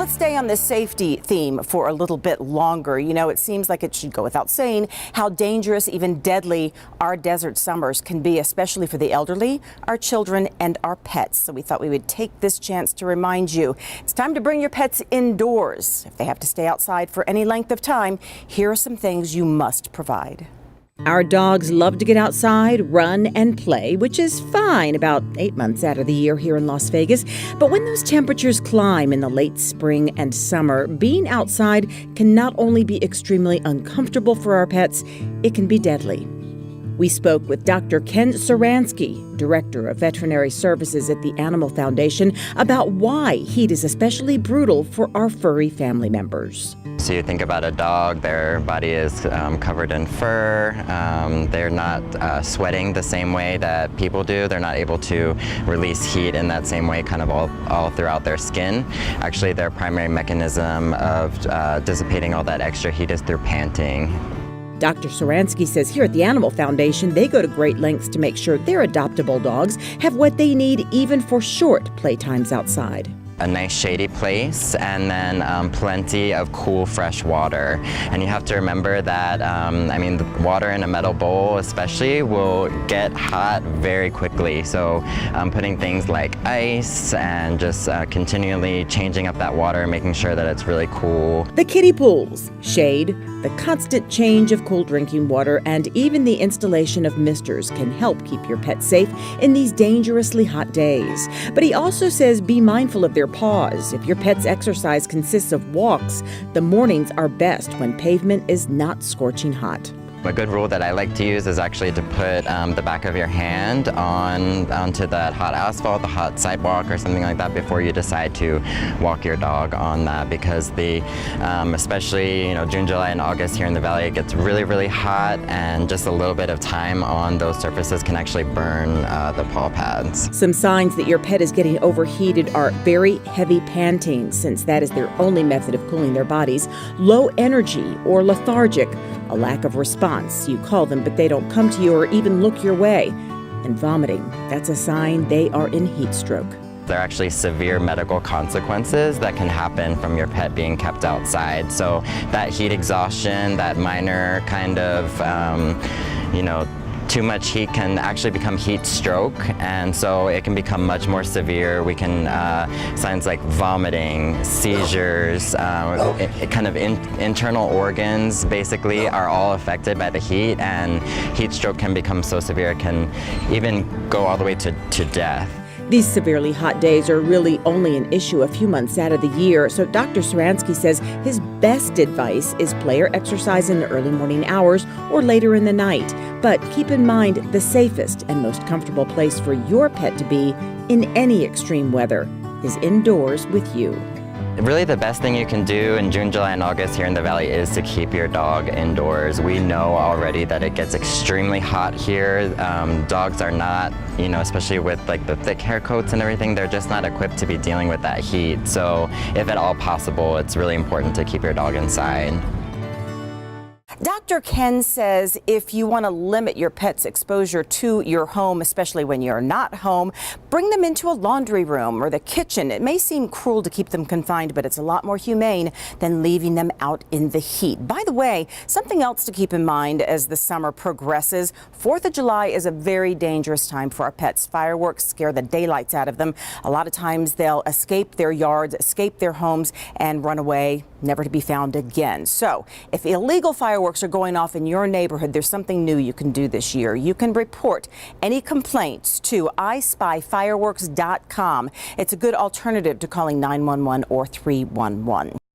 let's stay on the safety theme for a little bit longer. You know, it seems like it should go without saying how dangerous, even deadly, our desert summers can be, especially for the elderly, our children, and our pets. So we thought we would take this chance to remind you it's time to bring your pets indoors. If they have to stay outside for any length of time, here are some things you must provide. Our dogs love to get outside, run, and play, which is fine about 8 months out of the year here in Las Vegas. But when those temperatures climb in the late spring and summer, being outside can not only be extremely uncomfortable for our pets, it can be deadly. We spoke with Dr. Ken Saransky, Director of Veterinary Services at the Animal Foundation, about why heat is especially brutal for our furry family members. So you think about a dog, their body is covered in fur, they're not sweating the same way that people do, they're not able to release heat in that same way kind of all throughout their skin. Actually, their primary mechanism of dissipating all that extra heat is through panting. Dr. Saransky says here at the Animal Foundation, they go to great lengths to make sure their adoptable dogs have what they need even for short playtimes outside. A nice shady place, and then plenty of cool fresh water. And you have to remember that, the water in a metal bowl especially will get hot very quickly. So putting things like ice and just continually changing up that water, making sure that it's really cool. The kiddie pools, shade, the constant change of cool drinking water, and even the installation of misters can help keep your pet safe in these dangerously hot days. But he also says be mindful of their paws. If your pet's exercise consists of walks, the mornings are best when pavement is not scorching hot. A good rule that I like to use is actually to put the back of your hand onto that hot asphalt, the hot sidewalk or something like that before you decide to walk your dog on that, because especially June, July, and August here in the valley, it gets really, really hot, and just a little bit of time on those surfaces can actually burn the paw pads. Some signs that your pet is getting overheated are very heavy panting, since that is their only method of cooling their bodies, low energy or lethargic, a lack of response. You call them, but they don't come to you or even look your way. And vomiting, that's a sign they are in heat stroke. There are actually severe medical consequences that can happen from your pet being kept outside. So that heat exhaustion, that minor kind of, too much heat can actually become heat stroke, and so it can become much more severe. We can, signs like vomiting, seizures, internal organs basically are all affected by the heat, and heat stroke can become so severe it can even go all the way to death. These severely hot days are really only an issue a few months out of the year, so Dr. Saransky says his best advice is play or exercise in the early morning hours or later in the night. But keep in mind, the safest and most comfortable place for your pet to be in any extreme weather is indoors with you. Really, the best thing you can do in June, July, and August here in the valley is to keep your dog indoors. We know already that it gets extremely hot here. Dogs are not, especially with like the thick hair coats and everything, they're just not equipped to be dealing with that heat. So if at all possible, it's really important to keep your dog inside. Dr. Ken says if you want to limit your pet's exposure to your home, especially when you're not home, bring them into a laundry room or the kitchen. It may seem cruel to keep them confined, but it's a lot more humane than leaving them out in the heat. By the way, something else to keep in mind as the summer progresses, 4th of July is a very dangerous time for our pets. Fireworks scare the daylights out of them. A lot of times they'll escape their yards, escape their homes, and run away, never to be found again. So if illegal fireworks are going off in your neighborhood, there's something new you can do this year. You can report any complaints to ispyfireworks.com. It's a good alternative to calling 911 or 311.